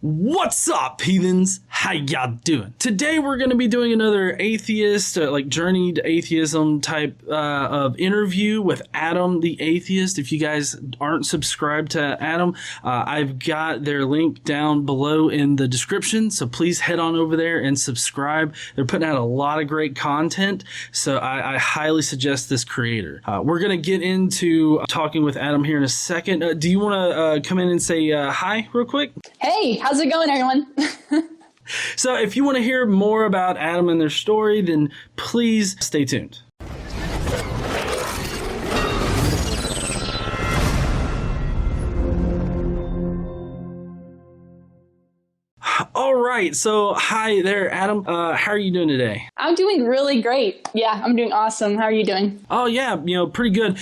What's up, heathens? How y'all doing? Today we're going to be doing another atheist, journey to atheism type of interview with Adam the Atheist. If you guys aren't subscribed to Adam, I've got their link down below in the description, so please head on over there and subscribe. They're putting out a lot of great content, so I highly suggest this creator. We're going to get into talking with Adam here in a second. Do you want to come in and say hi real quick? Hey, how's it going, everyone? So if you want to hear more about Adam and their story, then please stay tuned. All right, so hi there, Adam. How are you doing today? I'm doing really great. Yeah, I'm doing awesome. How are you doing? Oh yeah, pretty good.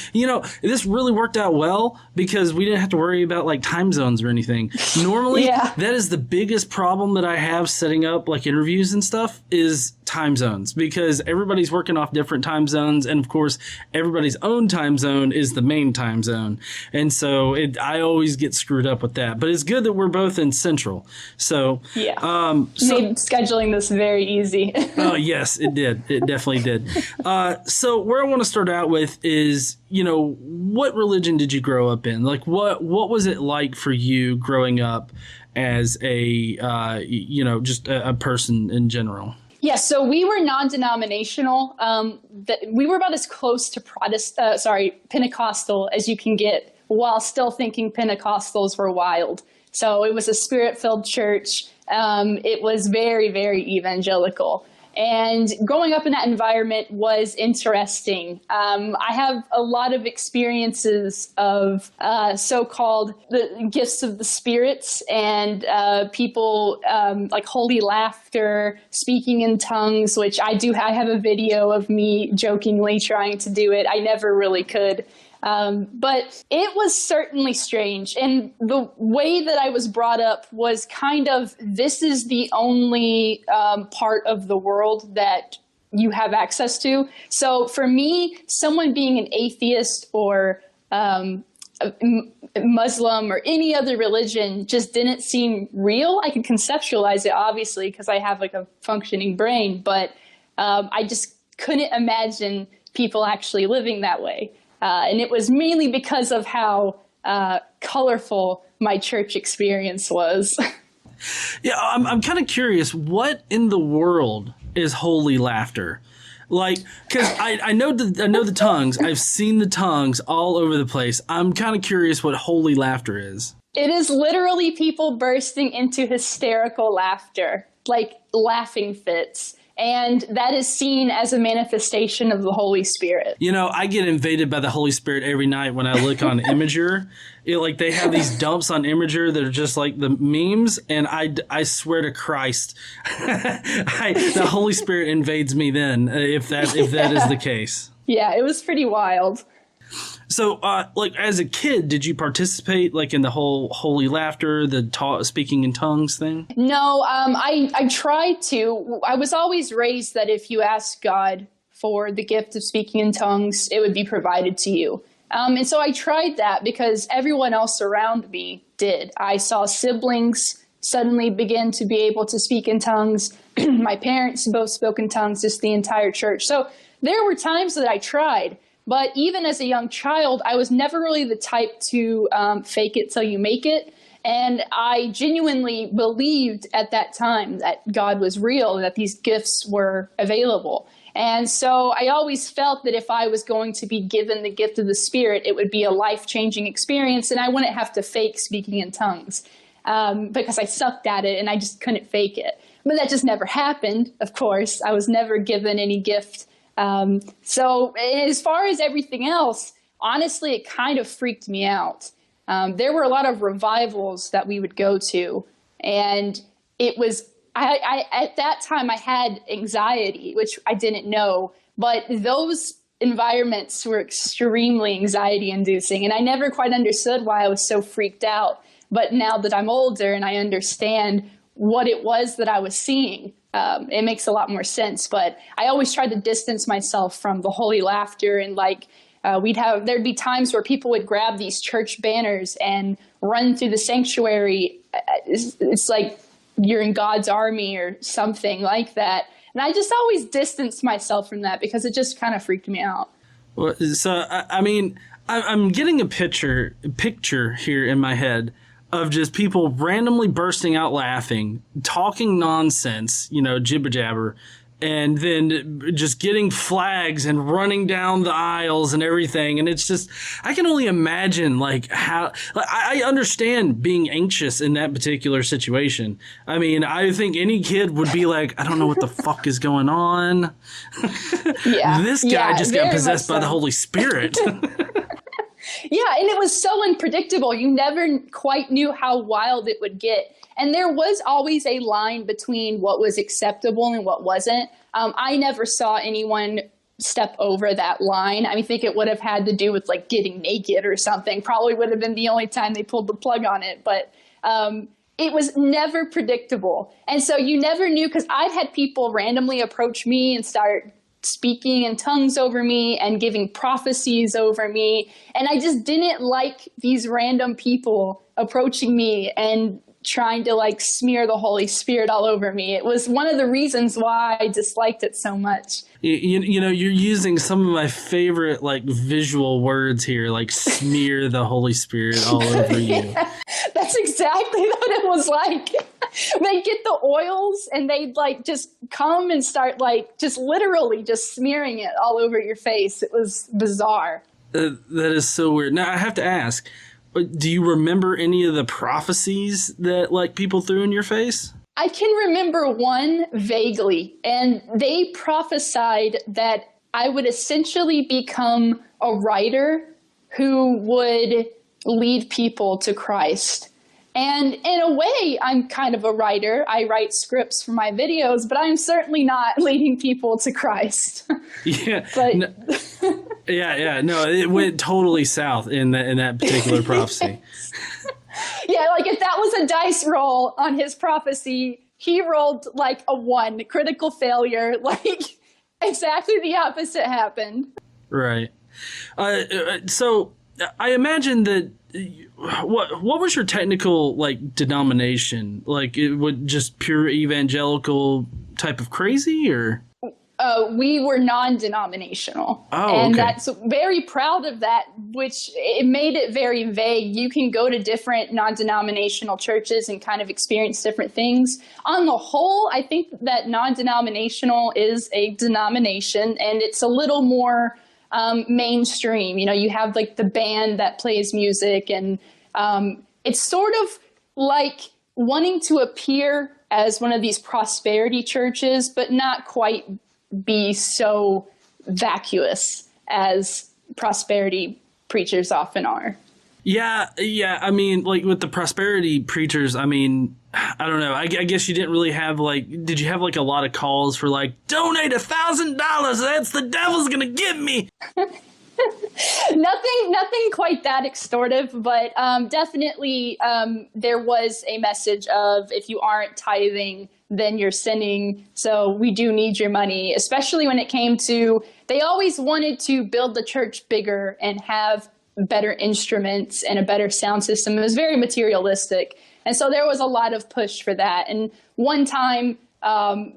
This really worked out well because we didn't have to worry about like time zones or anything. Normally, that is the biggest problem that I have setting up like interviews and stuff is time zones, because everybody's working off different time zones, and of course everybody's own time zone is the main time zone, and so I always get screwed up with that. But it's good that we're both in Central, so made scheduling this very easy. Oh yes, it did. It definitely did. So where I want to start out with is, what religion did you grow up in? Like what was it like for you growing up as a just a person in general? Yeah, so we were non-denominational. We were about as close to Pentecostal as you can get, while still thinking Pentecostals were wild. So it was a spirit-filled church. It was very, very evangelical. And growing up in that environment was interesting. I have a lot of experiences of so-called the gifts of the spirits and people like holy laughter, speaking in tongues, which I have a video of me jokingly trying to do it. I never really could. But it was certainly strange. And the way that I was brought up was kind of, this is the only part of the world that you have access to. So for me, someone being an atheist or Muslim or any other religion just didn't seem real. I could conceptualize it, obviously, because I have like a functioning brain, but I just couldn't imagine people actually living that way. And it was mainly because of how colorful my church experience was. Yeah, I'm kind of curious, what in the world is holy laughter? Like, because I know the tongues. I've seen the tongues all over the place. I'm kind of curious what holy laughter is. It is literally people bursting into hysterical laughter, like laughing fits. And that is seen as a manifestation of the Holy Spirit. I get invaded by the Holy Spirit every night when I look on Imager. They have these dumps on Imager that are just like the memes, and I swear to Christ, the Holy Spirit invades me then, if that is the case. Yeah, it was pretty wild. So, as a kid, did you participate, in the whole holy laughter, the speaking in tongues thing? No, I tried to. I was always raised that if you ask God for the gift of speaking in tongues, it would be provided to you. And so I tried that because everyone else around me did. I saw siblings suddenly begin to be able to speak in tongues. My parents both spoke in tongues, just the entire church. So there were times that I tried. But even as a young child, I was never really the type to fake it till you make it. And I genuinely believed at that time that God was real, that these gifts were available. And so I always felt that if I was going to be given the gift of the Spirit, it would be a life-changing experience, and I wouldn't have to fake speaking in tongues because I sucked at it and I just couldn't fake it. But that just never happened, of course. I was never given any gift. So as far as everything else, honestly, it kind of freaked me out. There were a lot of revivals that we would go to, and it was, at that time I had anxiety, which I didn't know, but those environments were extremely anxiety inducing, and I never quite understood why I was so freaked out. But now that I'm older and I understand what it was that I was seeing, it makes a lot more sense. But I always tried to distance myself from the holy laughter, and there'd be times where people would grab these church banners and run through the sanctuary it's like you're in God's army or something like that. And I just always distanced myself from that because it just kind of freaked me out. Well, so, I mean, I'm getting a picture here in my head of just people randomly bursting out laughing, talking nonsense, jibber jabber, and then just getting flags and running down the aisles and everything. And it's just, I can only imagine how, I understand being anxious in that particular situation. I mean, I think any kid would be like, I don't know what the fuck is going on. Yeah. This guy just got possessed by the Holy Spirit. Yeah, and it was so unpredictable. You never quite knew how wild it would get. And there was always a line between what was acceptable and what wasn't. I never saw anyone step over that line. I think it would have had to do with getting naked or something. Probably would have been the only time they pulled the plug on it. But it was never predictable. And so you never knew, because I've had people randomly approach me and start speaking in tongues over me and giving prophecies over me. And I just didn't like these random people approaching me and trying to smear the Holy Spirit all over me. It was one of the reasons why I disliked it so much. You're using some of my favorite visual words here, smear the Holy Spirit all over you. Yeah, that's exactly what it was like. They'd get the oils and they'd just come and start just literally just smearing it all over your face. It was bizarre. That is so weird. Now I have to ask, do you remember any of the prophecies that people threw in your face? I can remember one vaguely, and they prophesied that I would essentially become a writer who would lead people to Christ. And in a way, I'm kind of a writer. I write scripts for my videos, but I'm certainly not leading people to Christ. Yeah. But yeah. No, it went totally south in that particular prophecy. Yeah, if that was a dice roll on his prophecy, he rolled a 1, critical failure. Exactly the opposite happened. Right. So I imagine that. What was your technical denomination? It would just pure evangelical type of crazy, or? We were non-denominational. Oh, and okay. That's very proud of that, which it made it very vague. You can go to different non-denominational churches and kind of experience different things. On the whole, I think that non-denominational is a denomination, and it's a little more mainstream. You have the band that plays music, and it's sort of wanting to appear as one of these prosperity churches, but not quite be so vacuous as prosperity preachers often are. Yeah. I mean, with the prosperity preachers, I mean, I don't know. I guess you didn't really have did you have a lot of calls for donate $1,000? That's the devil's gonna get me. Nothing quite that extortive, but definitely there was a message of, if you aren't tithing, then you're sinning. So we do need your money, especially when it came to, they always wanted to build the church bigger and have better instruments and a better sound system. It was very materialistic. And so there was a lot of push for that. And one time,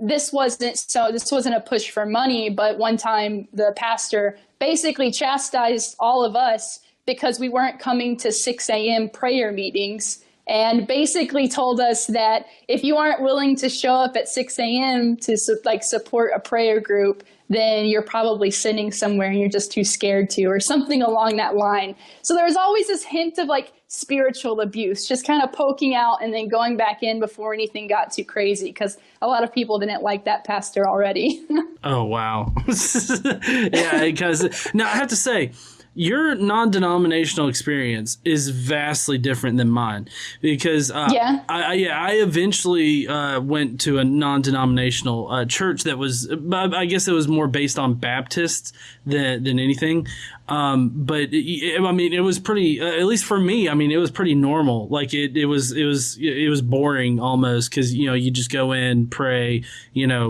this wasn't a push for money, but one time the pastor basically chastised all of us because we weren't coming to 6 a.m. prayer meetings, and basically told us that if you aren't willing to show up at 6 a.m. to support a prayer group, then you're probably sinning somewhere and you're just too scared to, or something along that line. So there was always this hint of spiritual abuse, just kind of poking out and then going back in before anything got too crazy, because a lot of people didn't like that pastor already. Oh, wow. Yeah, because now I have to say, your non-denominational experience is vastly different than mine, because I eventually went to a non-denominational church that was, I guess it was more based on Baptists than anything. But I mean, it was pretty, at least for me, I mean, it was pretty normal. Like it was boring almost because, you just go in, pray,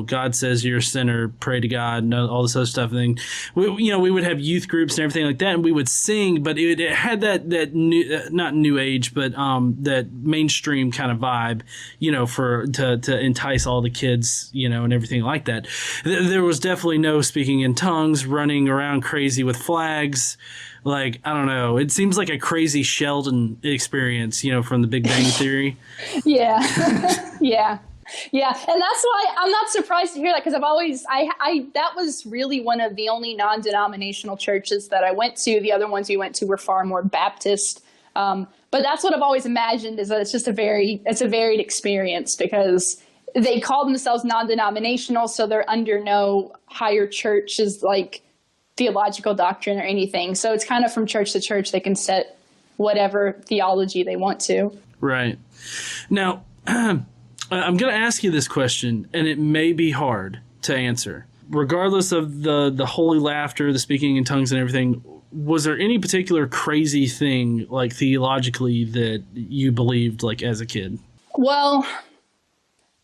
God says you're a sinner, pray to God and all this other stuff. And then we would have youth groups and everything like that. And we would sing, but it had that new, not new age, but that mainstream kind of vibe, to entice all the kids, and everything like that. There was definitely no speaking in tongues, running around crazy with flags. Like, I don't know. It seems like a crazy Sheldon experience, from the Big Bang Theory. Yeah. Yeah. And that's why I'm not surprised to hear that, because that was really one of the only non-denominational churches that I went to. The other ones we went to were far more Baptist. But that's what I've always imagined, is that it's just a varied experience, because they call themselves non-denominational. So they're under no higher churches like theological doctrine or anything. So it's kind of from church to church. They can set whatever theology they want to. Right. Now, I'm going to ask you this question, and it may be hard to answer. Regardless of the holy laughter, the speaking in tongues and everything, was there any particular crazy thing, like theologically, that you believed, like, as a kid? Well,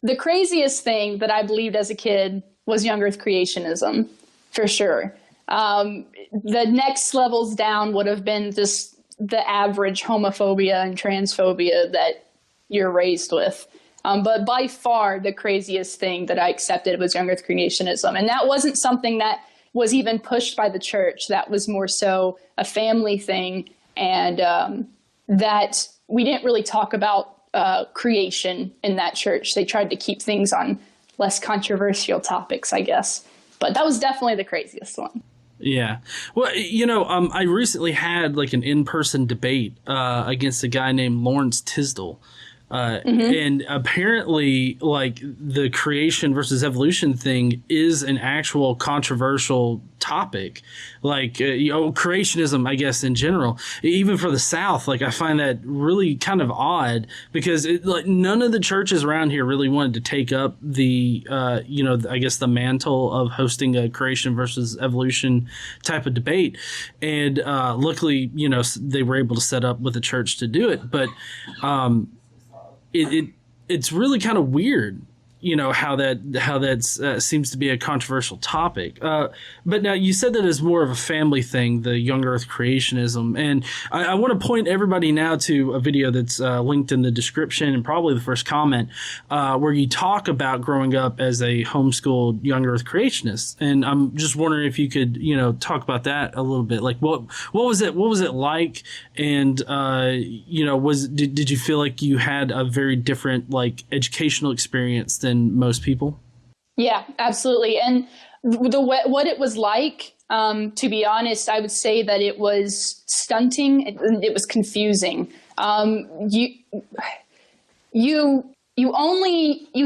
the craziest thing that I believed as a kid was young earth creationism, for sure. The next levels down would have been just the average homophobia and transphobia that you're raised with. But by far the craziest thing that I accepted was young earth creationism. And that wasn't something that was even pushed by the church. That was more so a family thing. And that we didn't really talk about creation in that church. They tried to keep things on less controversial topics, I guess. But that was definitely the craziest one. Yeah. Well, I recently had like an in-person debate against a guy named Lawrence Tisdale. And apparently, like, the creation versus evolution thing is an actual controversial topic. Like, creationism, I guess, in general, even for the South. Like, I find that really kind of odd, because none of the churches around here really wanted to take up the, I guess the mantle of hosting a creation versus evolution type of debate. And luckily, they were able to set up with the church to do it. But it's really kind of weird, how that seems to be a controversial topic. But now you said that it's more of a family thing, the young earth creationism. And I want to point everybody now to a video that's linked in the description and probably the first comment, where you talk about growing up as a homeschooled young earth creationist. And I'm just wondering if you could, talk about that a little bit. Like, what was it like? And, did you feel like you had a very different, like, educational experience than most people? Yeah, absolutely. And what it was like, to be honest, I would say that it was stunting. It was confusing. You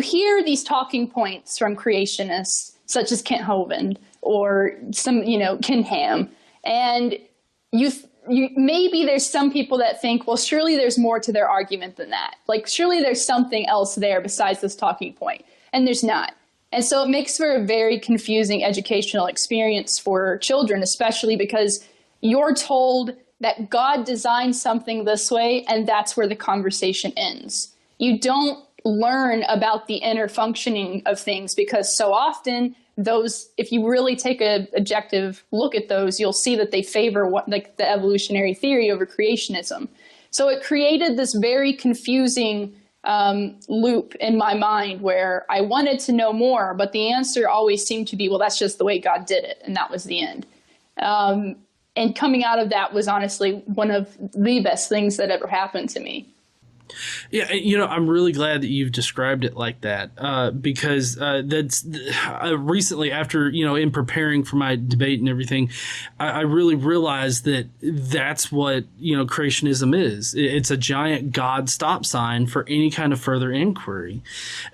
hear these talking points from creationists such as Kent Hovind or some, Ken Ham, and you maybe there's some people that think, well, surely there's more to their argument than that. Like, surely there's something else there besides this talking point. And there's not. And so it makes for a very confusing educational experience for children, especially because you're told that God designed something this way, and that's where the conversation ends. You don't learn about the inner functioning of things, because so often those, if you really take an objective look at those, you'll see that they favor the evolutionary theory over creationism. So it created this very confusing loop in my mind where I wanted to know more, but the answer always seemed to be, well, that's just the way God did it, and that was the end. And coming out of that was honestly one of the best things that ever happened to me. Yeah, I'm really glad that you've described it like that, because that's recently, after, in preparing for my debate and everything, I really realized that that's what, creationism is. It's a giant God stop sign for any kind of further inquiry.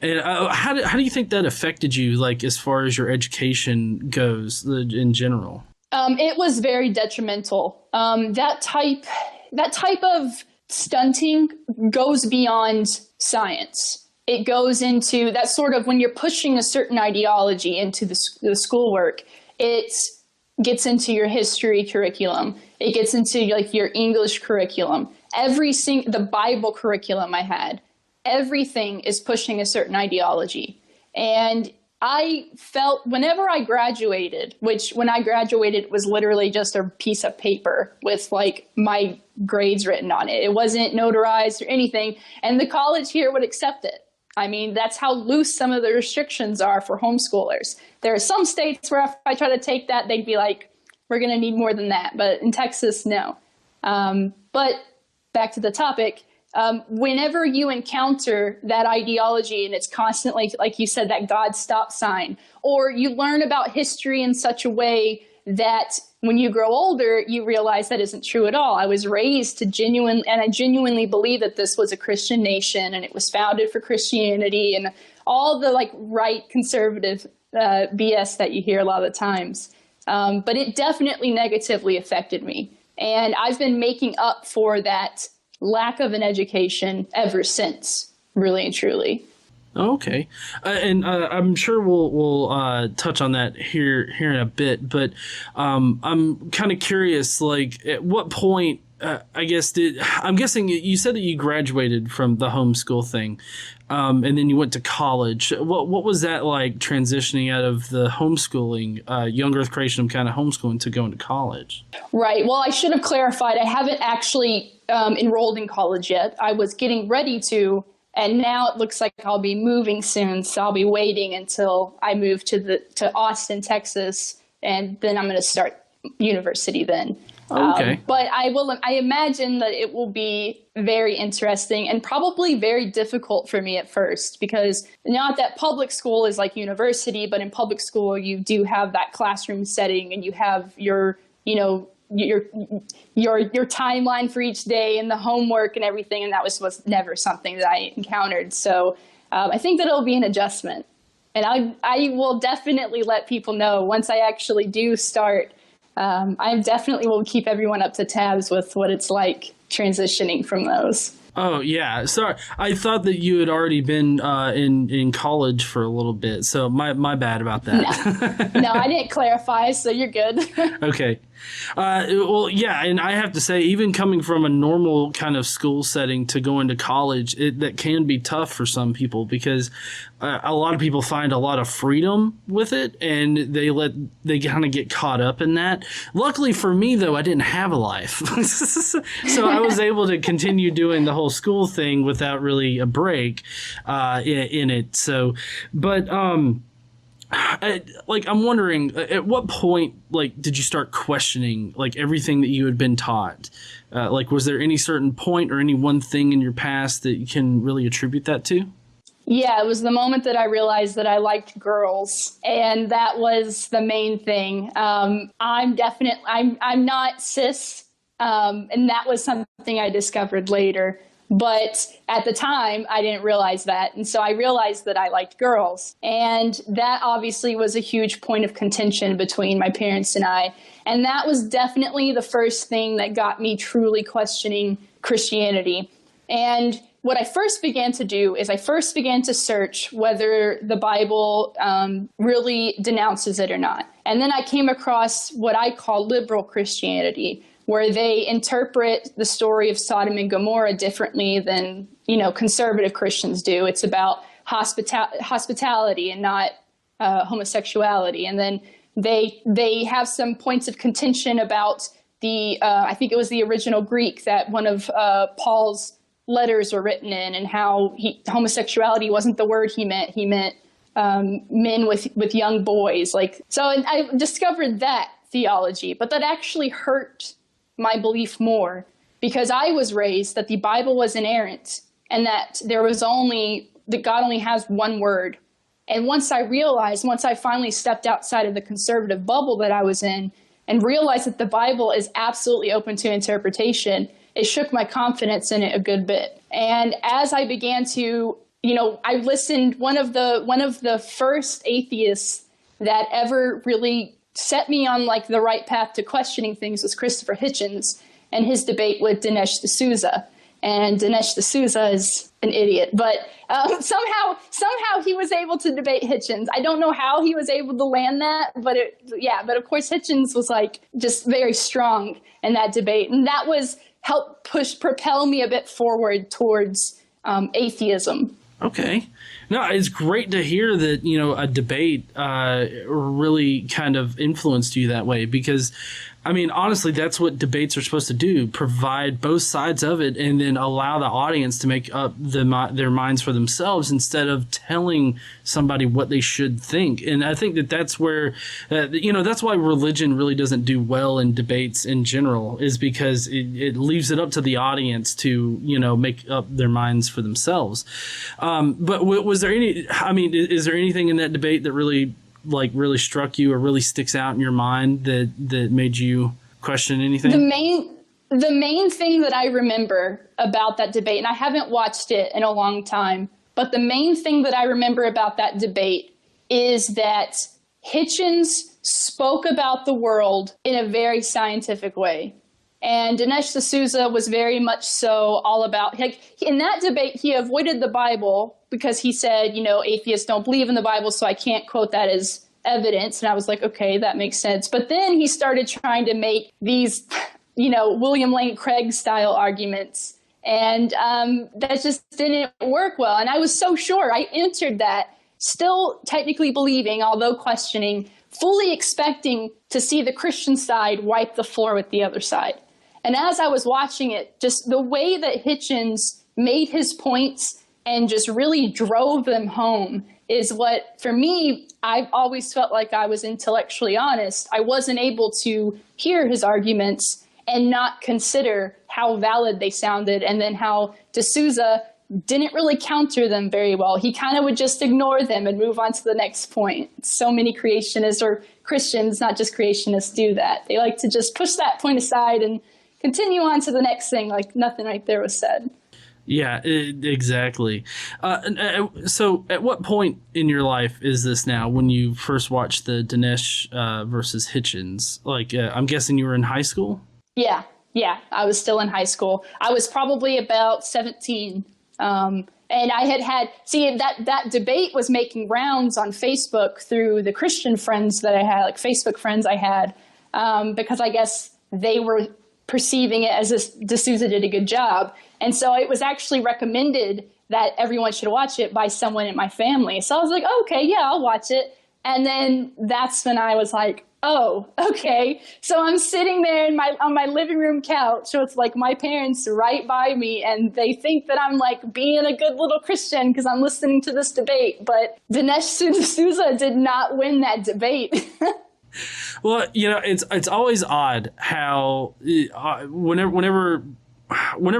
And how do you think that affected you, like, as far as your education goes in general? It was very detrimental. That type of stunting goes beyond science. It goes into that sort of, when you're pushing a certain ideology into the schoolwork, it's gets into your history curriculum. It gets into like your English curriculum. The Bible curriculum I had, everything is pushing a certain ideology. And I felt whenever I graduated, which when I graduated was literally just a piece of paper with like my grades written on it. It wasn't notarized or anything. And the college here would accept it. I mean, that's how loose some of the restrictions are for homeschoolers. There are some states where if I try to take that, they'd be like, we're going to need more than that. But in Texas, no. But back to the topic. Whenever you encounter that ideology and it's constantly, like you said, that God stop sign, or you learn about history in such a way that when you grow older, you realize that isn't true at all. I was raised to I genuinely believe that this was a Christian nation and it was founded for Christianity and all the like right conservative BS that you hear a lot of the times. But it definitely negatively affected me. And I've been making up for that lack of an education ever since, really and truly. Okay. And I'm sure we'll touch on that here in a bit, but I'm kind of curious, like at what point, I'm guessing you said that you graduated from the homeschool thing, and then you went to college. What was that like, transitioning out of the homeschooling, young earth creationism kind of homeschooling, to going to college? Right. Well, I should have clarified. I haven't actually enrolled in college yet. I was getting ready to, and now it looks like I'll be moving soon. So I'll be waiting until I move to Austin, Texas, and then I'm going to start university then. Okay. But I imagine that it will be very interesting and probably very difficult for me at first, because not that public school is like university, but in public school, you do have that classroom setting and you have your timeline for each day and the homework and everything. And that was never something that I encountered. So I think that it'll be an adjustment, and I will definitely let people know once I actually do start. I definitely will keep everyone up to tabs with what it's like transitioning from those. Oh, yeah. Sorry. I thought that you had already been in college for a little bit. So my bad about that. No, I didn't clarify, so you're good. Okay. Well, yeah, and I have to say, even coming from a normal kind of school setting to go into college, that can be tough for some people, because a lot of people find a lot of freedom with it, and they kind of get caught up in that. Luckily for me, though, I didn't have a life, so I was able to continue doing the whole school thing without really a break in it. So, but I'm wondering, at what point, like, did you start questioning, like, everything that you had been taught? Was there any certain point or any one thing in your past that you can really attribute that to? Yeah, it was the moment that I realized that I liked girls, and that was the main thing. I'm not cis, and that was something I discovered later. But at the time, I didn't realize that. And so I realized that I liked girls. And that obviously was a huge point of contention between my parents and I. And that was definitely the first thing that got me truly questioning Christianity. And what I first began to do is I first began to search whether the Bible really denounces it or not. And then I came across what I call liberal Christianity, where they interpret the story of Sodom and Gomorrah differently than, conservative Christians do. It's about hospitality and not homosexuality. And then they have some points of contention about I think it was the original Greek that one of Paul's letters were written in, and how homosexuality wasn't the word he meant. He meant men with young boys. So I discovered that theology, but that actually hurt my belief more, because I was raised that the Bible was inerrant and that that God only has one word. And once I finally stepped outside of the conservative bubble that I was in and realized that the Bible is absolutely open to interpretation, it shook my confidence in it a good bit. And as I began to, I listened, one of the first atheists that ever really set me on the right path to questioning things was Christopher Hitchens and his debate with Dinesh D'Souza. And Dinesh D'Souza is an idiot, but somehow he was able to debate Hitchens. I don't know how he was able to land that, but but of course Hitchens was like just very strong in that debate, and that was propel me a bit forward towards atheism. Okay. No, it's great to hear that, a debate really kind of influenced you that way, because I mean, honestly, that's what debates are supposed to do, provide both sides of it and then allow the audience to make up their minds for themselves instead of telling somebody what they should think. And I think that's where, that's why religion really doesn't do well in debates in general, is because it leaves it up to the audience to, make up their minds for themselves. But was there is there anything in that debate that really struck you or really sticks out in your mind that made you question anything? The main thing that I remember about that debate, and I haven't watched it in a long time, but the main thing that I remember about that debate is that Hitchens spoke about the world in a very scientific way. And Dinesh D'Souza was very much so all about, in that debate, he avoided the Bible because he said, atheists don't believe in the Bible, so I can't quote that as evidence. And I was like, okay, that makes sense. But then he started trying to make these, William Lane Craig style arguments. And that just didn't work well. And I was so sure I entered that still technically believing, although questioning, fully expecting to see the Christian side wipe the floor with the other side. And as I was watching it, just the way that Hitchens made his points and just really drove them home is what, for me, I've always felt like I was intellectually honest. I wasn't able to hear his arguments and not consider how valid they sounded, and then how D'Souza didn't really counter them very well. He kind of would just ignore them and move on to the next point. So many creationists, or Christians, not just creationists, do that. They like to just push that point aside and continue on to the next thing like nothing right there was said. Yeah, exactly. So at what point in your life is this now, when you first watched the Dinesh versus Hitchens? I'm guessing you were in high school? Yeah, I was still in high school. I was probably about 17. And I had that debate was making rounds on Facebook through the Christian friends that I had, Facebook friends I had, because I guess they were perceiving it as D'Souza did a good job. And so it was actually recommended that everyone should watch it by someone in my family. So I was like, oh, okay, yeah, I'll watch it. And then that's when I was like, oh, okay. So I'm sitting there on my living room couch. So it's like my parents right by me, and they think that I'm like being a good little Christian because I'm listening to this debate. But Dinesh D'Souza did not win that debate. Well, it's always odd how whenever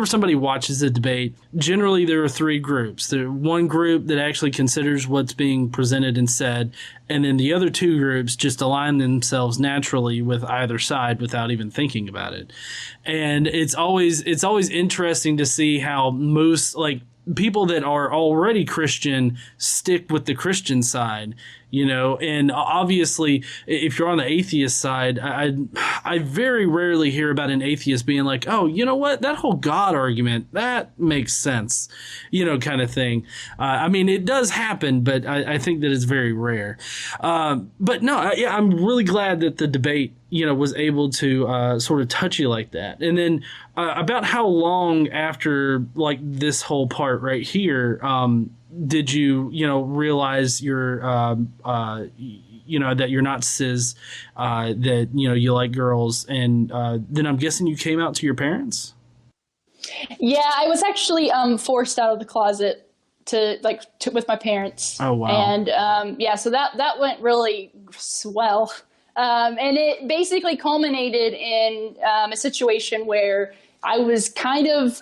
somebody watches a debate, generally there are three groups. There's one group that actually considers what's being presented and said, and then the other two groups just align themselves naturally with either side without even thinking about it. And it's always interesting to see how most people that are already Christian stick with the Christian side, and obviously if you're on the atheist side, I very rarely hear about an atheist being like, oh, you know what, that whole God argument, that makes sense, kind of thing. I mean, it does happen, but I think that it's very rare. But no, I'm really glad that the debate, was able to sort of touch you like that. And then about how long after this whole part right here, did you, realize you're, that you're not cis, that, you like girls, and then I'm guessing you came out to your parents? Yeah, I was actually forced out of the closet with my parents. Oh, wow. And so that went really swell. And it basically culminated in a situation where I kind of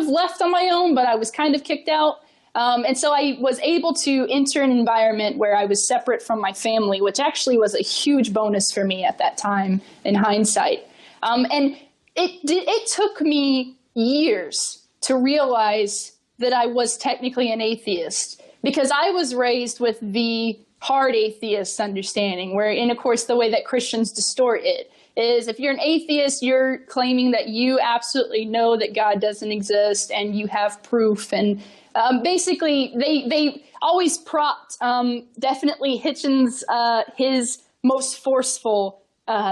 left on my own, but I was kind of kicked out. And so I was able to enter an environment where I was separate from my family, which actually was a huge bonus for me at that time in hindsight. And it took me years to realize that I was technically an atheist, because I was raised with the hard atheist understanding, where, and of course, the way that Christians distort it is if you're an atheist, you're claiming that you absolutely know that God doesn't exist and you have proof. And basically, they always propped definitely Hitchens, his most forceful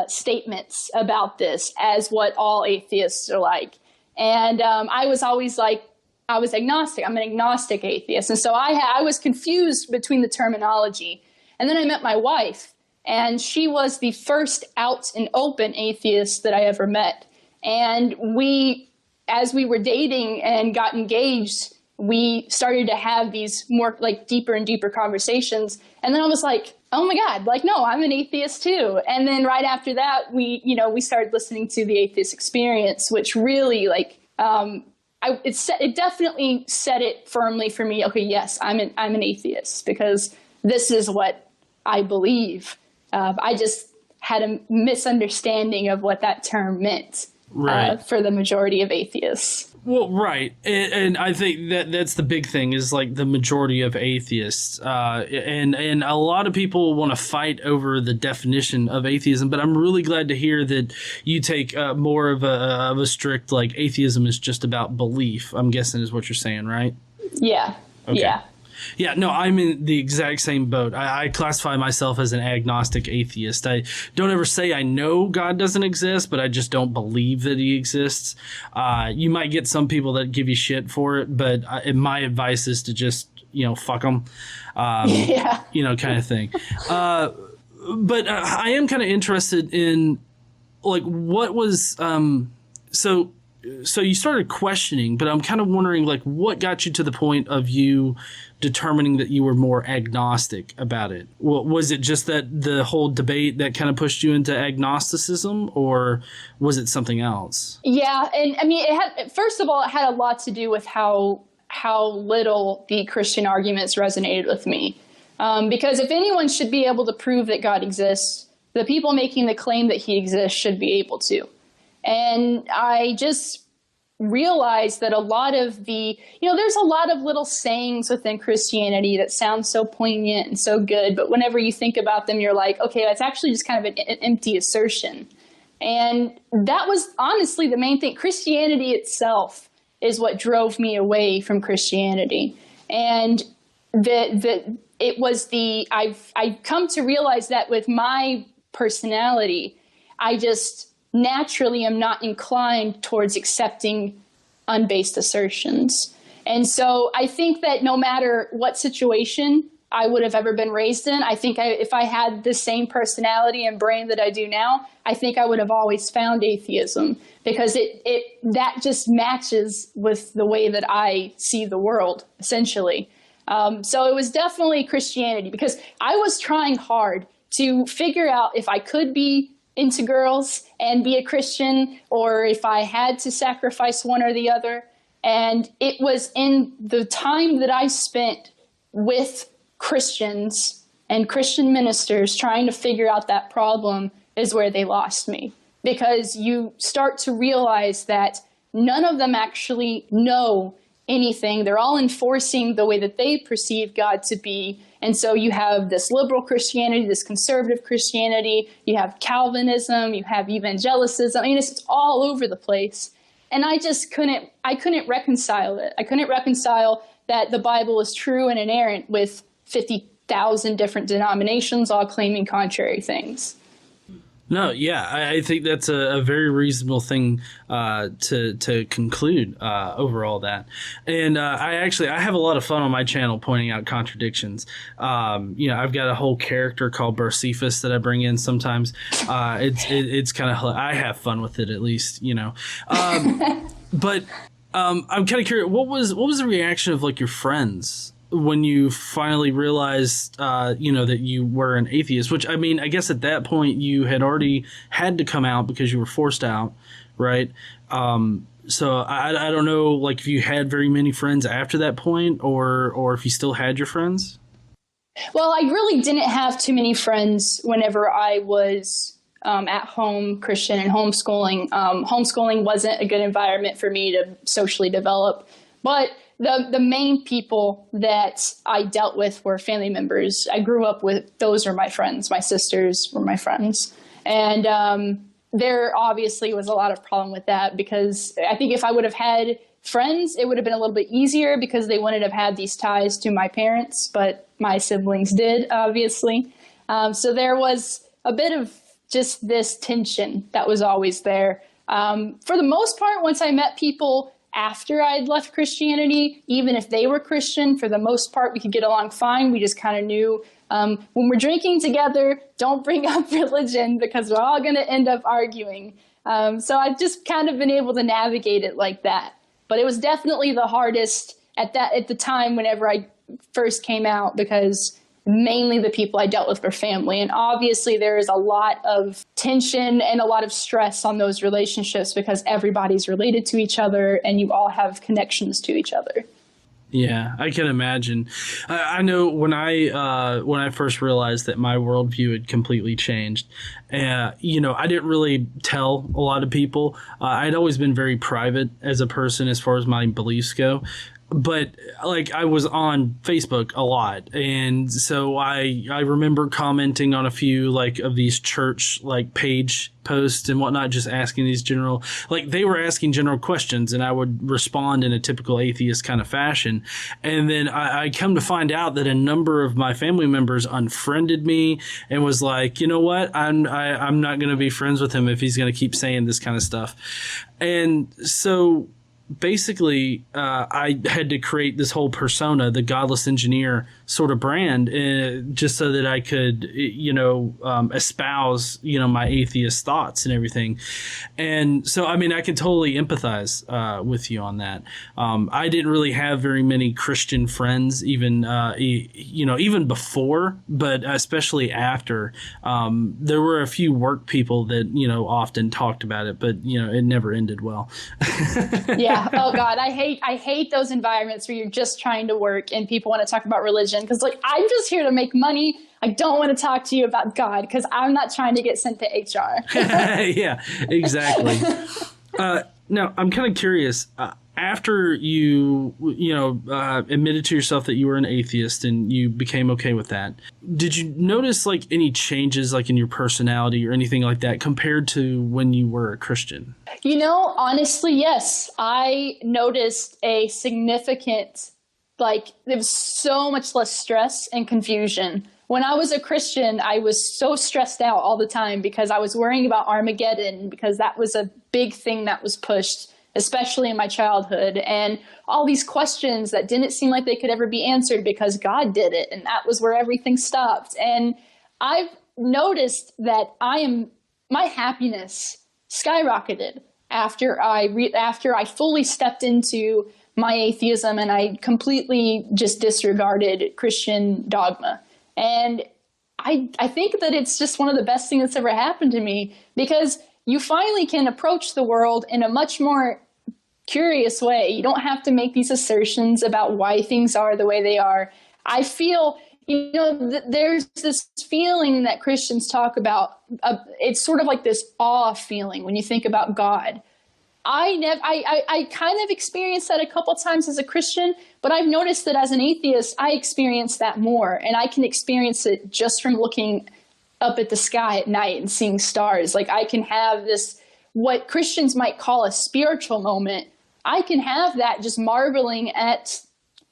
statements about this as what all atheists are like. And I was always like, I was agnostic. I'm an agnostic atheist. And so I was confused between the terminology. And then I met my wife, and she was the first out and open atheist that I ever met. And as we were dating and got engaged, we started to have these more like deeper and deeper conversations. And then I was like, oh my God, like, no, I'm an atheist too. And then right after that, we started listening to the Atheist Experience, which really like, it definitely set it firmly for me. Okay, yes, I'm an atheist because this is what I believe. I just had a misunderstanding of what that term meant for the majority of atheists. Well, right. And I think that's the big thing is like the majority of atheists. And a lot of people want to fight over the definition of atheism, but I'm really glad to hear that you take more of a strict, like atheism is just about belief, I'm guessing is what you're saying, right? Yeah. Okay. Yeah. Yeah, no, I'm in the exact same boat. I classify myself as an agnostic atheist. I don't ever say I know God doesn't exist, but I just don't believe that he exists. You might get some people that give you shit for it, but my advice is to just, fuck them, kind of thing. But I am kind of interested in, like, what was, so you started questioning, but I'm kind of wondering, like, what got you to the point of you determining that you were more agnostic about it? Well, was it just that the whole debate that kind of pushed you into agnosticism, or was it something else? Yeah, and I mean, first of all, it had a lot to do with how little the Christian arguments resonated with me. Because if anyone should be able to prove that God exists, the people making the claim that he exists should be able to. And I just realized that a lot of there's a lot of little sayings within Christianity that sound so poignant and so good, but whenever you think about them, you're like, okay, that's actually just kind of an empty assertion. And that was honestly the main thing. Christianity itself is what drove me away from Christianity. And I've come to realize that with my personality, I just naturally am not inclined towards accepting unbased assertions. And so I think that no matter what situation I would have ever been raised in, I think if I had the same personality and brain that I do now, I think I would have always found atheism, because that just matches with the way that I see the world, essentially. So it was definitely Christianity, because I was trying hard to figure out if I could be into girls and be a Christian, or if I had to sacrifice one or the other. And it was in the time that I spent with Christians and Christian ministers trying to figure out that problem is where they lost me. Because you start to realize that none of them actually know anything. They're all enforcing the way that they perceive God to be. And so you have this liberal Christianity, this conservative Christianity, you have Calvinism, you have Evangelicism. I mean, it's all over the place. And I couldn't reconcile it. I couldn't reconcile that the Bible is true and inerrant with 50,000 different denominations all claiming contrary things. No, yeah, I think that's a very reasonable thing to conclude over all that. And I have a lot of fun on my channel pointing out contradictions. I've got a whole character called Burcephus that I bring in sometimes. It's kind of, I have fun with it, at least, But I'm kind of curious, what was the reaction of like your friends when you finally realized, that you were an atheist? Which, I mean, I guess at that point you had already had to come out because you were forced out, right? So I don't know, like, if you had very many friends after that point, or if you still had your friends. Well, I really didn't have too many friends whenever I was at home Christian and homeschooling. Homeschooling wasn't a good environment for me to socially develop, but the main people that I dealt with were family members. I grew up with, those are my friends. My sisters were my friends. And there obviously was a lot of problem with that, because I think if I would have had friends, it would have been a little bit easier because they wouldn't have had these ties to my parents, but my siblings did, obviously. So there was a bit of just this tension that was always there. For the most part, once I met people after I'd left Christianity, even if they were Christian, for the most part, we could get along fine. We just kind of knew when we're drinking together, don't bring up religion because we're all going to end up arguing. So I've just kind of been able to navigate it like that. But it was definitely the hardest at the time whenever I first came out, because mainly the people I dealt with were family. And obviously there is a lot of tension and a lot of stress on those relationships because everybody's related to each other and you all have connections to each other. Yeah, I can imagine. I know when I first realized that my worldview had completely changed, I didn't really tell a lot of people. I'd always been very private as a person as far as my beliefs go. But like I was on Facebook a lot, and so I remember commenting on a few like of these church like page posts and whatnot, just asking these general, like they were asking general questions, and I would respond in a typical atheist kind of fashion. And then I come to find out that a number of my family members unfriended me and was like, you know what, I'm not going to be friends with him if he's going to keep saying this kind of stuff. And so basically, I had to create this whole persona, the Godless engineer sort of brand, just so that I could, espouse, my atheist thoughts and everything. And so, I mean, I can totally empathize with you on that. I didn't really have very many Christian friends, even before, but especially after. There were a few work people that, often talked about it, but, it never ended well. Yeah. Oh God, I hate those environments where you're just trying to work and people want to talk about religion, because like I'm just here to make money. I don't want to talk to you about God because I'm not trying to get sent to HR. Yeah, exactly. Now I'm kind of curious. After you admitted to yourself that you were an atheist and you became okay with that, did you notice like any changes like in your personality or anything like that compared to when you were a Christian? Honestly, yes. I noticed a significant, there was so much less stress and confusion. When I was a Christian, I was so stressed out all the time because I was worrying about Armageddon, because that was a big thing that was pushed, especially in my childhood, and all these questions that didn't seem like they could ever be answered because God did it, and that was where everything stopped. And I've noticed that my happiness skyrocketed after I fully stepped into my atheism and I completely just disregarded Christian dogma. And I think that it's just one of the best things that's ever happened to me, because you finally can approach the world in a much more curious way. You don't have to make these assertions about why things are the way they are. I feel, there's this feeling that Christians talk about. It's sort of like this awe feeling when you think about God. I kind of experienced that a couple times as a Christian, but I've noticed that as an atheist, I experience that more, and I can experience it just from looking up at the sky at night and seeing stars. Like I can have this, what Christians might call a spiritual moment. I can have that just marveling at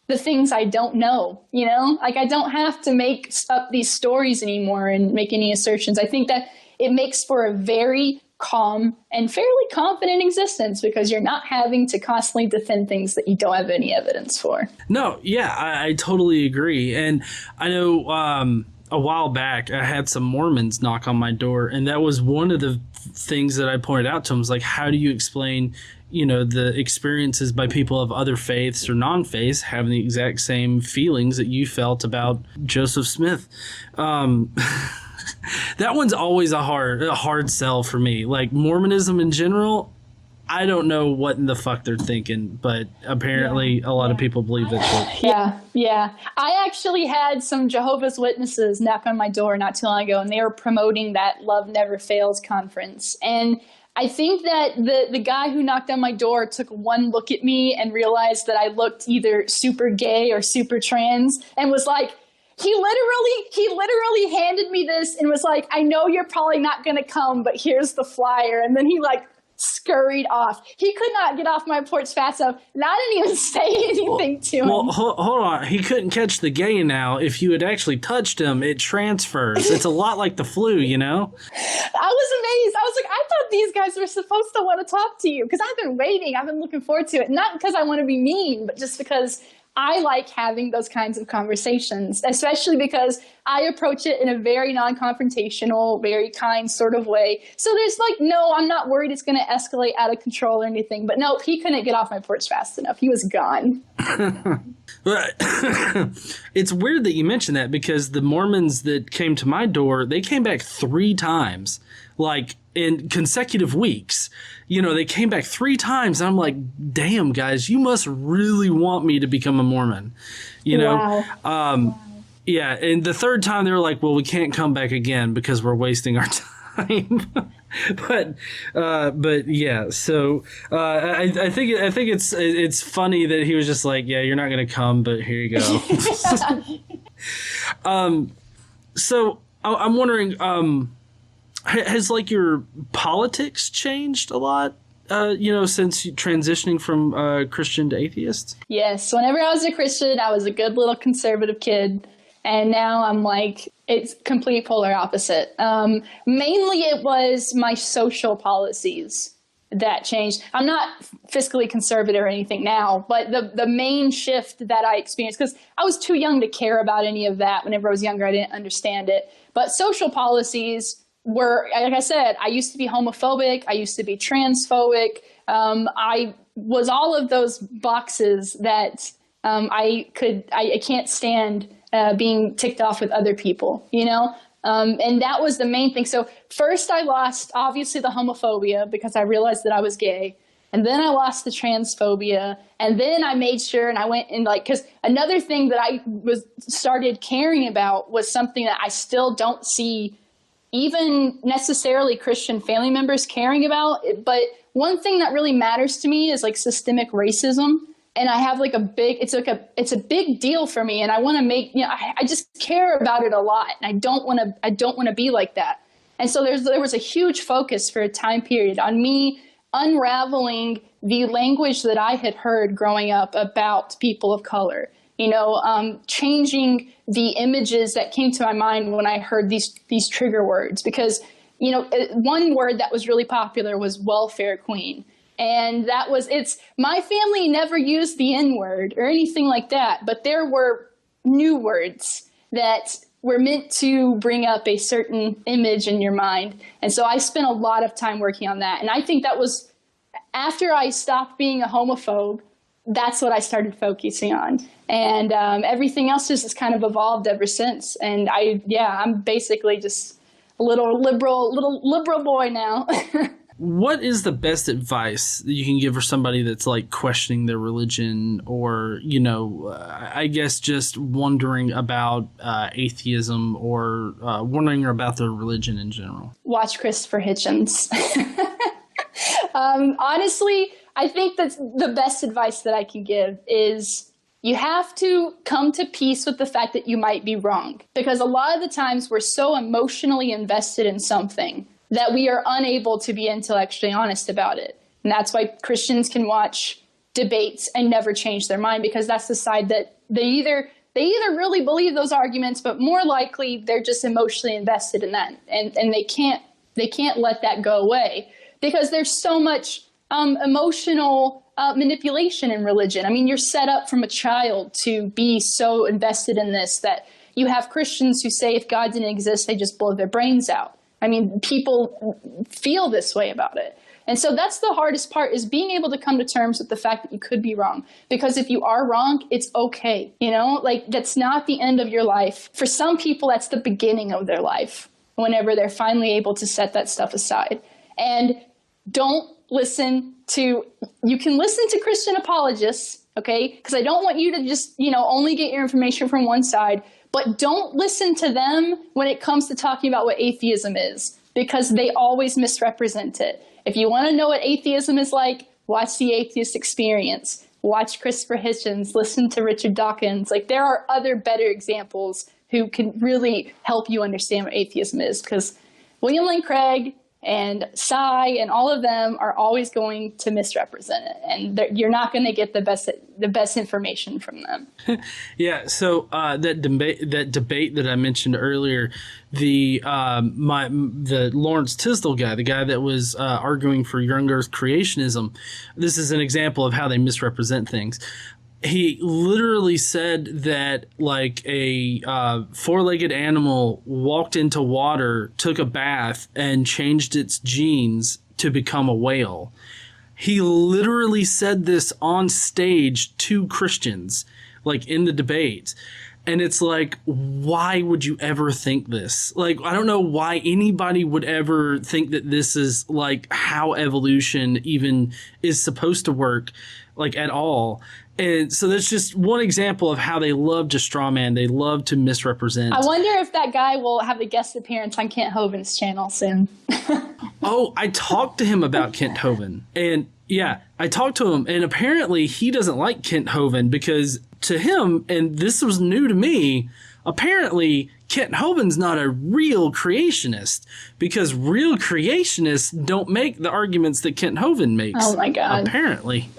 the things I don't know, like I don't have to make up these stories anymore and make any assertions. I think that it makes for a very calm and fairly confident existence because you're not having to constantly defend things that you don't have any evidence for. No, yeah, I totally agree. And I know a while back I had some Mormons knock on my door, and that was one of the things that I pointed out to them, was like, how do you explain the experiences by people of other faiths or non-faiths having the exact same feelings that you felt about Joseph Smith? That one's always a hard sell for me. Like Mormonism in general, I don't know what in the fuck they're thinking, but apparently a lot of people believe that shit. Yeah. I actually had some Jehovah's Witnesses knock on my door not too long ago, and they were promoting that Love Never Fails conference. And I think that the guy who knocked on my door took one look at me and realized that I looked either super gay or super trans and was like, He literally handed me this and was like, I know you're probably not going to come, but here's the flyer. And then he like scurried off. He could not get off my porch fast enough. And I didn't even say anything to him. Well, hold on. He couldn't catch the gay now. If you had actually touched him, it transfers. It's a lot like the flu, you know? I was amazed. I was like, I thought these guys were supposed to want to talk to you because I've been waiting. I've been looking forward to it. Not because I want to be mean, but just because I like having those kinds of conversations, especially because I approach it in a very non-confrontational, very kind sort of way. So there's like, no, I'm not worried it's going to escalate out of control or anything. But no, he couldn't get off my porch fast enough. He was gone. It's weird that you mentioned that because the Mormons that came to my door, they came back 3 times, like in consecutive weeks. You know, they came back 3 times. And I'm like, damn, guys, you must really want me to become a Mormon, you know? Wow. Yeah. And the 3rd time they were like, well, we can't come back again because we're wasting our time. but yeah, so I think it's funny that he was just like, yeah, you're not going to come, but here you go. So I'm wondering, has like your politics changed a lot, since transitioning from Christian to atheist? Yes. Whenever I was a Christian, I was a good little conservative kid. And now I'm like, it's complete polar opposite. Mainly it was my social policies that changed. I'm not fiscally conservative or anything now, but the main shift that I experienced, because I was too young to care about any of that. Whenever I was younger, I didn't understand it. But social policies were, like I said, I used to be homophobic. I used to be transphobic. I was all of those boxes that I can't stand being ticked off with other people, you know? And that was the main thing. So first I lost, obviously, the homophobia because I realized that I was gay. And then I lost the transphobia. And then I made sure, and I went and like, because another thing that I started caring about was something that I still don't see even necessarily Christian family members caring about. But one thing that really matters to me is like systemic racism. And I have like it's a big deal for me. And I want to make, I just care about it a lot. And I don't want to be like that. And so there was a huge focus for a time period on me unraveling the language that I had heard growing up about people of color, changing the images that came to my mind when I heard these trigger words, because, one word that was really popular was welfare queen. And my family never used the N-word or anything like that, but there were new words that were meant to bring up a certain image in your mind. And so I spent a lot of time working on that. And I think that was after I stopped being a homophobe, that's what I started focusing on. And everything else just kind of evolved ever since. And I'm basically just a little liberal boy now. What is the best advice that you can give for somebody that's like questioning their religion or, I guess just wondering about atheism or wondering about their religion in general? Watch Christopher Hitchens. Honestly, I think that's the best advice that I can give is you have to come to peace with the fact that you might be wrong. Because a lot of the times we're so emotionally invested in something that we are unable to be intellectually honest about it. And that's why Christians can watch debates and never change their mind, because that's the side that they either really believe those arguments, but more likely they're just emotionally invested in that. And they can't let that go away because there's so much emotional manipulation in religion. I mean, you're set up from a child to be so invested in this that you have Christians who say if God didn't exist, they just blow their brains out. I mean, people feel this way about it. And so that's the hardest part, is being able to come to terms with the fact that you could be wrong. Because if you are wrong, it's okay. That's not the end of your life. For some people, that's the beginning of their life, whenever they're finally able to set that stuff aside. And don't listen to, you can listen to Christian apologists, okay? Because I don't want you to just, only get your information from one side. But don't listen to them when it comes to talking about what atheism is, because they always misrepresent it. If you want to know what atheism is like, watch The Atheist Experience. watch Christopher Hitchens, listen to Richard Dawkins. Like, there are other better examples who can really help you understand what atheism is, because William Lane Craig and Cy and all of them are always going to misrepresent it, and you're not going to get the best information from them. Yeah. So that debate that I mentioned earlier, the Lawrence Tisdale guy, the guy that was arguing for young Earth creationism, this is an example of how they misrepresent things. He literally said that like a four-legged animal walked into water, took a bath, and changed its genes to become a whale. He literally said this on stage to Christians, like in the debate. And it's like, why would you ever think this? Like, I don't know why anybody would ever think that this is like how evolution even is supposed to work, like at all. And so that's just one example of how they love to strawman. They love to misrepresent. I wonder if that guy will have a guest appearance on Kent Hovind's channel soon. Oh, I talked to him about Kent Hovind. And yeah, I talked to him, and apparently he doesn't like Kent Hovind because to him, and this was new to me, apparently Kent Hovind's not a real creationist, because real creationists don't make the arguments that Kent Hovind makes. Oh my God. Apparently.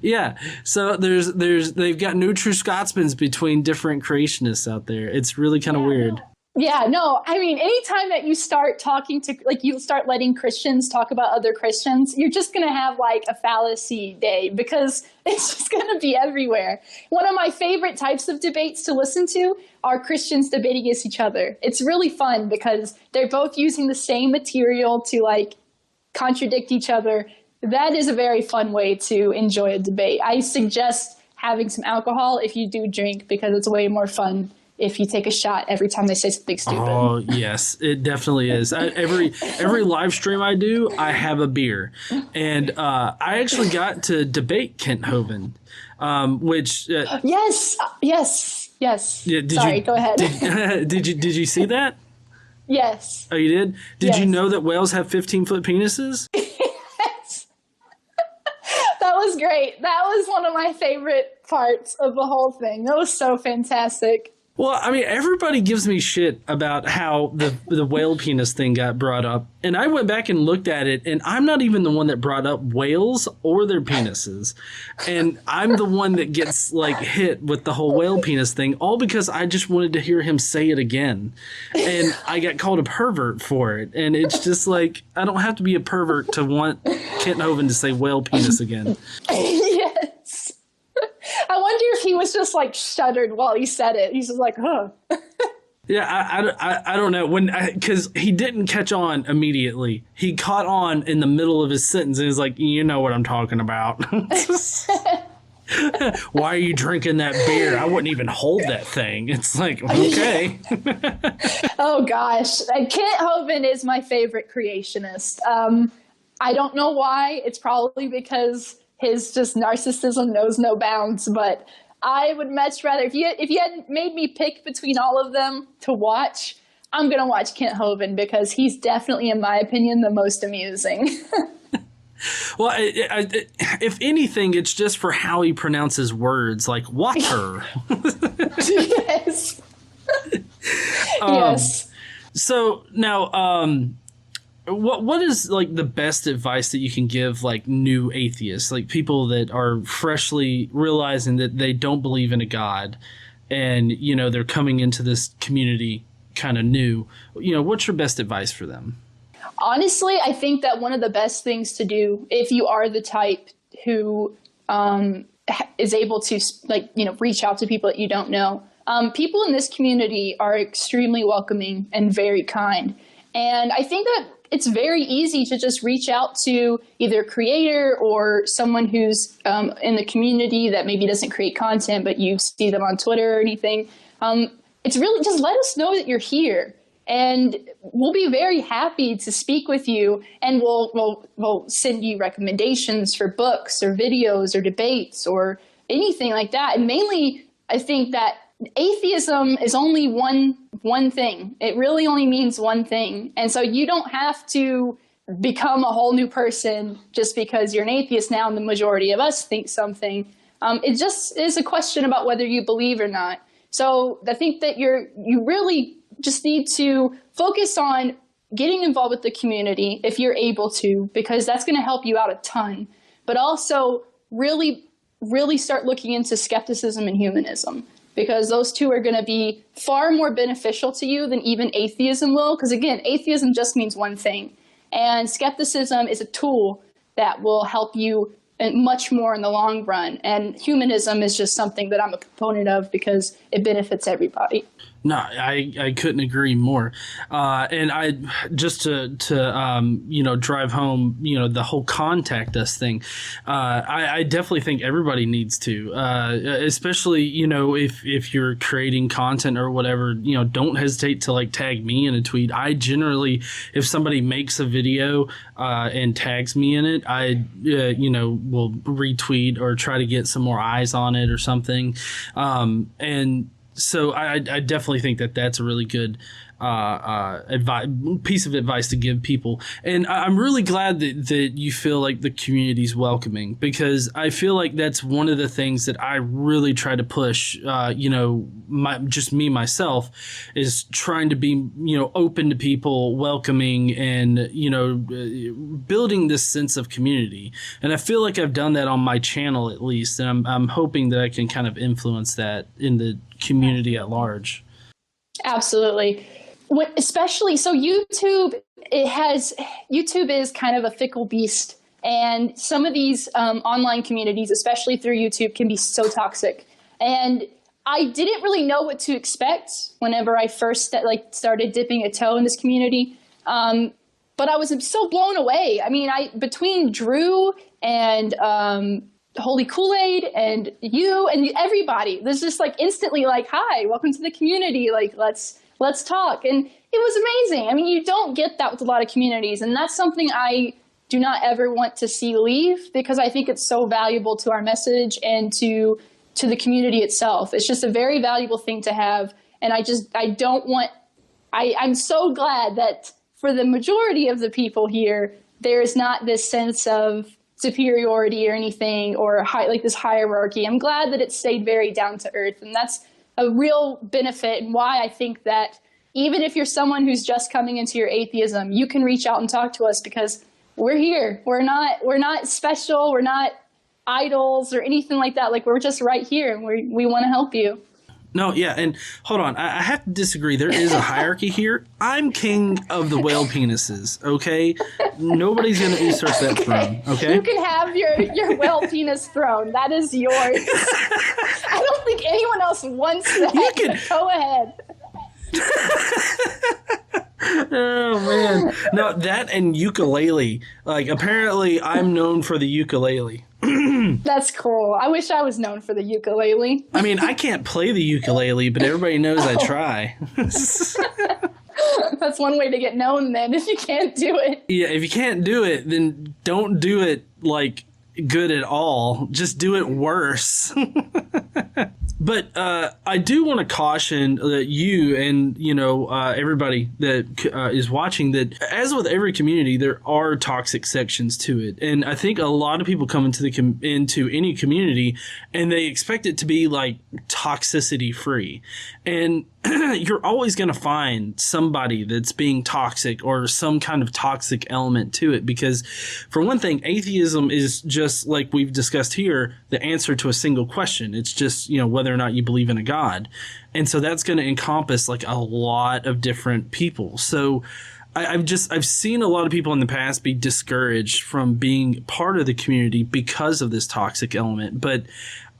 Yeah. So they've got no true Scotsmans between different creationists out there. It's really kind of weird. Yeah, no, I mean, anytime that you start talking to, like, you start letting Christians talk about other Christians, you're just going to have like a fallacy day, because it's just going to be everywhere. One of my favorite types of debates to listen to are Christians debating against each other. It's really fun because they're both using the same material to like contradict each other. That is a very fun way to enjoy a debate. I suggest having some alcohol if you do drink, because it's way more fun if you take a shot every time they say something stupid. Oh, yes, it definitely is. Every live stream I do, I have a beer. And I actually got to debate Kent Hovind, which... Yes. Yeah, Sorry, go ahead. Did you see that? Yes. Oh, you did? Did Yes. you know that whales have 15-foot penises? Yes. That was great. That was one of my favorite parts of the whole thing. That was so fantastic. Well, I mean, everybody gives me shit about how the whale penis thing got brought up. And I went back and looked at it, and I'm not even the one that brought up whales or their penises. And I'm the one that gets, like, hit with the whole whale penis thing, all because I just wanted to hear him say it again. And I got called a pervert for it. And it's just like, I don't have to be a pervert to want Kent Hovind to say whale penis again. Yes. I wonder if he was just like shuddered while he said it. He's just like, huh. Yeah, I don't know, because he didn't catch on immediately. He caught on in the middle of his sentence and he's like, you know what I'm talking about. Why are you drinking that beer? I wouldn't even hold that thing. It's like, okay. Oh gosh, Kent Hovind is my favorite creationist. I don't know why. It's probably because his just narcissism knows no bounds, but I would much rather, if you had made me pick between all of them to watch, I'm going to watch Kent Hovind, because he's definitely, in my opinion, the most amusing. Well, if anything, it's just for how he pronounces words, like water. Yes. Yes. So now, what is like the best advice that you can give like new atheists, like people that are freshly realizing that they don't believe in a God, and you know they're coming into this community kind of new? You know, what's your best advice for them? Honestly, I think that one of the best things to do, if you are the type who is able to reach out to people that you don't know, people in this community are extremely welcoming and very kind. And I think that it's very easy to just reach out to either a creator or someone who's in the community that maybe doesn't create content, but you see them on Twitter or anything. It's really just let us know that you're here, and we'll be very happy to speak with you. And we'll send you recommendations for books or videos or debates or anything like that. And mainly, I think that atheism is only one thing. It really only means one thing. And so you don't have to become a whole new person just because you're an atheist now and the majority of us think something. It just is a question about whether you believe or not. So I think that you really just need to focus on getting involved with the community if you're able to, because that's going to help you out a ton. But also really, really start looking into skepticism and humanism, because those two are going to be far more beneficial to you than even atheism will. Because again, atheism just means one thing. And skepticism is a tool that will help you much more in the long run. And humanism is just something that I'm a proponent of because it benefits everybody. No, I couldn't agree more. And I just to drive home, the whole contact us thing. I definitely think everybody needs to, especially, if you're creating content or whatever, don't hesitate to like tag me in a tweet. I generally, if somebody makes a video and tags me in it, I, will retweet or try to get some more eyes on it or something. And so I definitely think that that's a really good piece of advice to give people. And I'm really glad that you feel like the community is welcoming, because I feel like that's one of the things that I really try to push, myself, is trying to be, open to people, welcoming, and, building this sense of community. And I feel like I've done that on my channel at least. And I'm hoping that I can kind of influence that in the community at large. Absolutely. Especially, so YouTube is kind of a fickle beast, and some of these online communities, especially through YouTube, can be so toxic. And I didn't really know what to expect whenever I first started dipping a toe in this community. But I was so blown away. I mean, between Drew and Holy Kool-Aid and you and everybody, there's just like instantly like, hi, welcome to the community. Like, let's talk. And it was amazing. I mean, you don't get that with a lot of communities. And that's something I do not ever want to see leave, because I think it's so valuable to our message and to the community itself. It's just a very valuable thing to have. And I'm so glad that for the majority of the people here, there's not this sense of superiority or anything, or this hierarchy. I'm glad that it stayed very down to earth. And that's a real benefit, and why I think that even if you're someone who's just coming into your atheism, you can reach out and talk to us, because we're here. We're not special. We're not idols or anything like that. Like, we're just right here, and we want to help you. No, yeah, and hold on. I have to disagree. There is a hierarchy here. I'm king of the whale penises, okay? Nobody's going to usurp that throne, okay? You can have your whale penis throne. That is yours. I don't think anyone else wants that. Go ahead. Oh, man. No, that and ukulele. Like, apparently I'm known for the ukulele. That's cool. I wish I was known for the ukulele. I mean, I can't play the ukulele, but everybody knows I try. That's one way to get known then, if you can't do it. Yeah, if you can't do it, then don't do it like good at all. Just do it worse. But I do want to caution you and, everybody that is watching that, as with every community, there are toxic sections to it. And I think a lot of people come into any community and they expect it to be like toxicity free. And you're always going to find somebody that's being toxic or some kind of toxic element to it, because for one thing, atheism is just like we've discussed here, the answer to a single question. It's just, whether or not you believe in a God. And so that's going to encompass like a lot of different people. So I've seen a lot of people in the past be discouraged from being part of the community because of this toxic element. But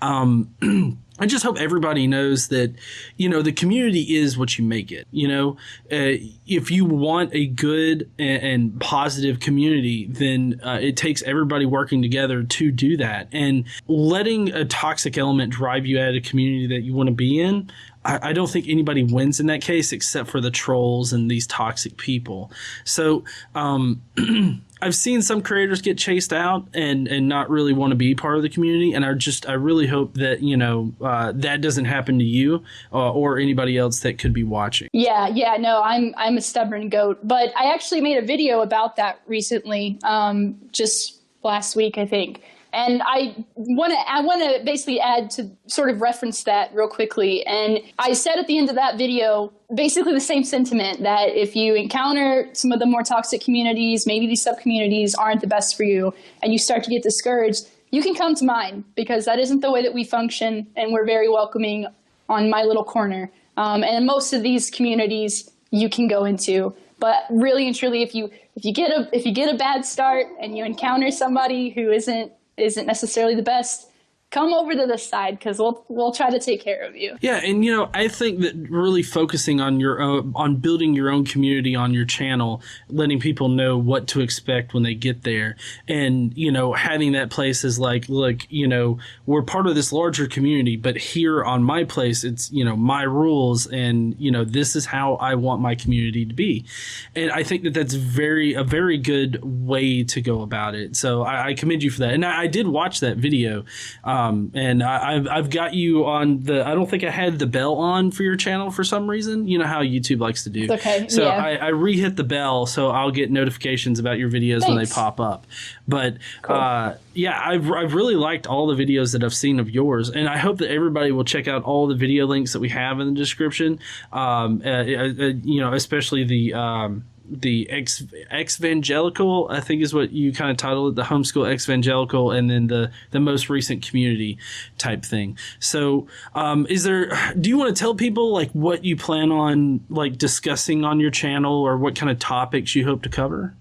I just hope everybody knows that, the community is what you make it. If you want a good and positive community, then it takes everybody working together to do that. And letting a toxic element drive you out of a community that you want to be in, I don't think anybody wins in that case except for the trolls and these toxic people. So I've seen some creators get chased out and not really want to be part of the community. And I really hope that, that doesn't happen to you or anybody else that could be watching. Yeah, no, I'm a stubborn goat. But I actually made a video about that recently, just last week, I think. And I want to basically add to sort of reference that real quickly. And I said at the end of that video, basically the same sentiment, that if you encounter some of the more toxic communities, maybe these sub-communities aren't the best for you, and you start to get discouraged, you can come to mine, because that isn't the way that we function, and we're very welcoming on my little corner. And most of these communities you can go into. But really and truly, if you get a bad start and you encounter somebody who isn't necessarily the best, come over to this side, because we'll try to take care of you. Yeah, and I think that really focusing on on building your own community on your channel, letting people know what to expect when they get there, and having that place is like, look, we're part of this larger community, but here on my place, it's my rules, and this is how I want my community to be, and I think that that's a very good way to go about it. So I commend you for that, and I did watch that video. And I've got you on I don't think I had the bell on for your channel for some reason. You know how YouTube likes to do. It's okay. So yeah. I re-hit the bell, so I'll get notifications about your videos Thanks. when they pop up. But Cool. I've really liked all the videos that I've seen of yours, and I hope that everybody will check out all the video links that we have in the description. Especially the Evangelical, I think is what you kind of titled it, the homeschool Evangelical, and then the most recent community type thing. So do you want to tell people like what you plan on like discussing on your channel, or what kind of topics you hope to cover?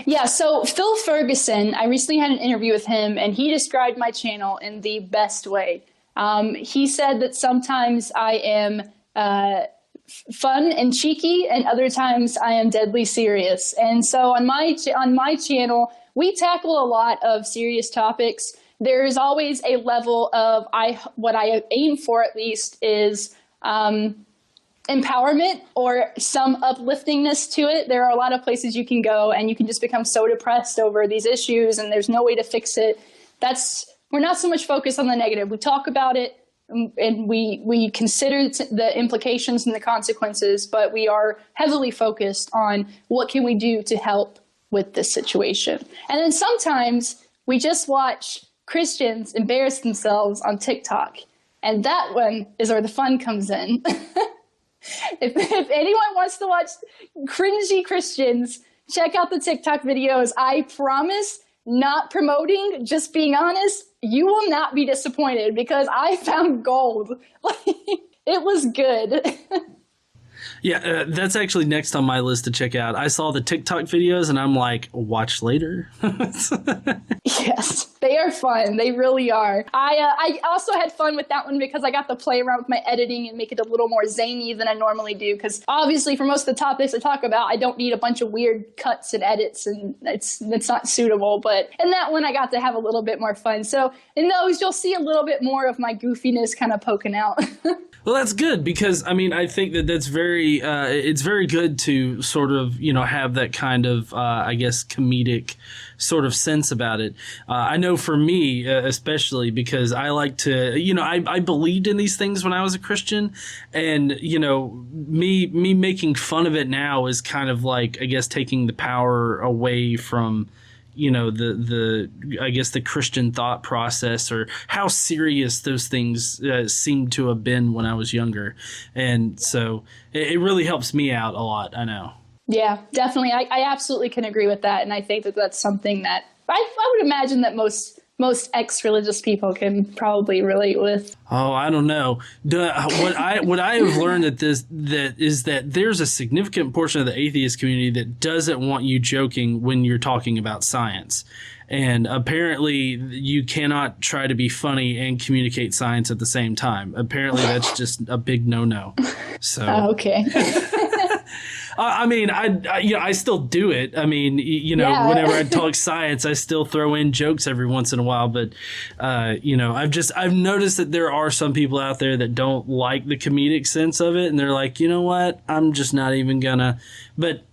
Yeah, so Phil Ferguson, I recently had an interview with him, and he described my channel in the best way. He said that sometimes I am fun and cheeky, and other times I am deadly serious. And so on my channel, we tackle a lot of serious topics. There's always a level of what I aim for, at least, is empowerment or some upliftingness to it. There are a lot of places you can go, and you can just become so depressed over these issues, and there's no way to fix it. We're not so much focused on the negative. We talk about it, and we consider the implications and the consequences, but we are heavily focused on what can we do to help with this situation. And then sometimes we just watch Christians embarrass themselves on TikTok, and that one is where the fun comes in. If anyone wants to watch cringy Christians, check out the TikTok videos. I promise, not promoting, just being honest, you will not be disappointed, because I found gold. It was good. Yeah, that's actually next on my list to check out. I saw the TikTok videos and I'm like, watch later. Yes, they are fun. They really are. I also had fun with that one because I got to play around with my editing and make it a little more zany than I normally do. Because obviously for most of the topics I talk about, I don't need a bunch of weird cuts and edits, and it's not suitable. But in that one, I got to have a little bit more fun. So in those, you'll see a little bit more of my goofiness kind of poking out. Well, that's good, because I mean, I think that that's it's very good to sort of, have that kind of, I guess, comedic sort of sense about it. I know for me, especially because I like to, I believed in these things when I was a Christian, and, me making fun of it now is kind of like, I guess, taking the power away from, I guess the Christian thought process, or how serious those things seemed to have been when I was younger. And so it really helps me out a lot, I know. Yeah, definitely. I absolutely can agree with that. And I think that that's something that I would imagine that most ex-religious people can probably relate with. Oh, I don't know. What I have learned is that there's a significant portion of the atheist community that doesn't want you joking when you're talking about science. And apparently you cannot try to be funny and communicate science at the same time. Apparently that's just a big no-no. So Okay. I mean, I still do it. I mean, Yeah. whenever I talk science, I still throw in jokes every once in a while. But, I've noticed that there are some people out there that don't like the comedic sense of it. And they're like, you know what? I'm just not even gonna. But,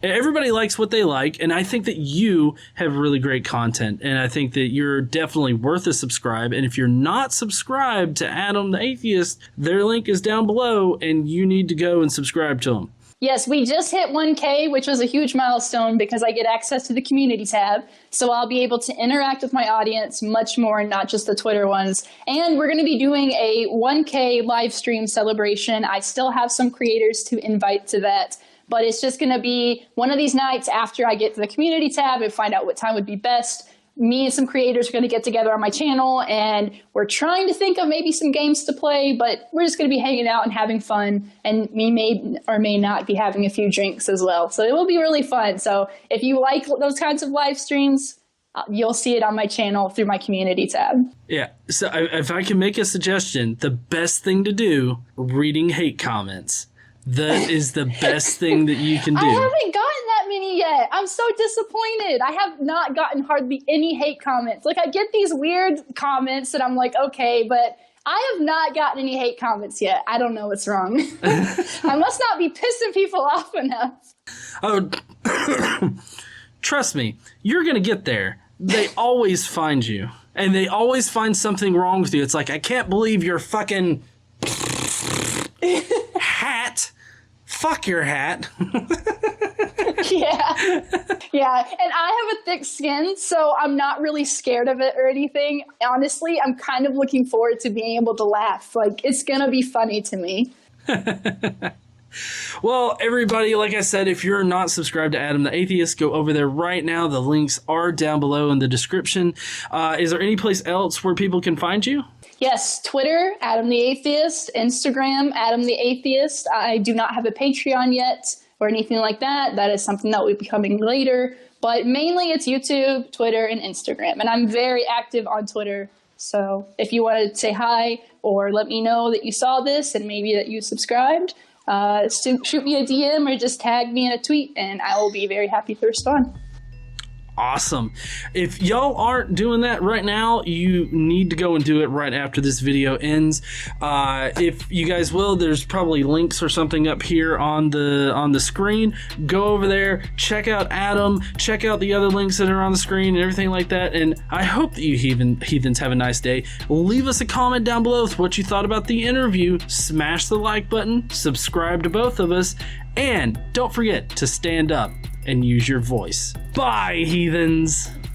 everybody likes what they like. And I think that you have really great content. And I think that you're definitely worth a subscribe. And if you're not subscribed to Adam the Atheist, their link is down below and you need to go and subscribe to them. Yes, we just hit 1K, which was a huge milestone because I get access to the community tab. So I'll be able to interact with my audience much more, not just the Twitter ones. And we're going to be doing a 1K live stream celebration. I still have some creators to invite to that. But it's just going to be one of these nights after I get to the community tab and find out what time would be best. Me and some creators are going to get together on my channel, and we're trying to think of maybe some games to play, but we're just going to be hanging out and having fun, and we may or may not be having a few drinks as well. So it will be really fun. So if you like those kinds of live streams, you'll see it on my channel through my community tab. Yeah. So if I can make a suggestion, the best thing to do, reading hate comments. That is the best thing that you can do. I haven't gotten that many yet. I'm so disappointed. I have not gotten hardly any hate comments. Like, I get these weird comments that I'm like, okay, but I have not gotten any hate comments yet. I don't know what's wrong. I must not be pissing people off enough. Oh, trust me, you're going to get there. They always find you. And they always find something wrong with you. It's like, I can't believe your fucking hat. Fuck your hat. Yeah. And I have a thick skin, so I'm not really scared of it or anything. Honestly, I'm kind of looking forward to being able to laugh. Like, it's going to be funny to me. Well, everybody, like I said, if you're not subscribed to Adam the Atheist, go over there right now. The links are down below in the description. Is there any place else where people can find you? Yes, Twitter, Adam the Atheist, Instagram, Adam the Atheist. I do not have a Patreon yet or anything like that. That is something that will be coming later. But mainly it's YouTube, Twitter, and Instagram. And I'm very active on Twitter. So if you want to say hi or let me know that you saw this and maybe that you subscribed, shoot me a DM or just tag me in a tweet, and I will be very happy to respond. Awesome. If y'all aren't doing that right now, you need to go and do it right after this video ends. If you guys will, there's probably links or something up here on the screen. Go over there, check out Adam, check out the other links that are on the screen and everything like that. And I hope that you heathens have a nice day. Leave us a comment down below with what you thought about the interview. Smash the like button, subscribe to both of us, and don't forget to stand up and use your voice. Bye, heathens!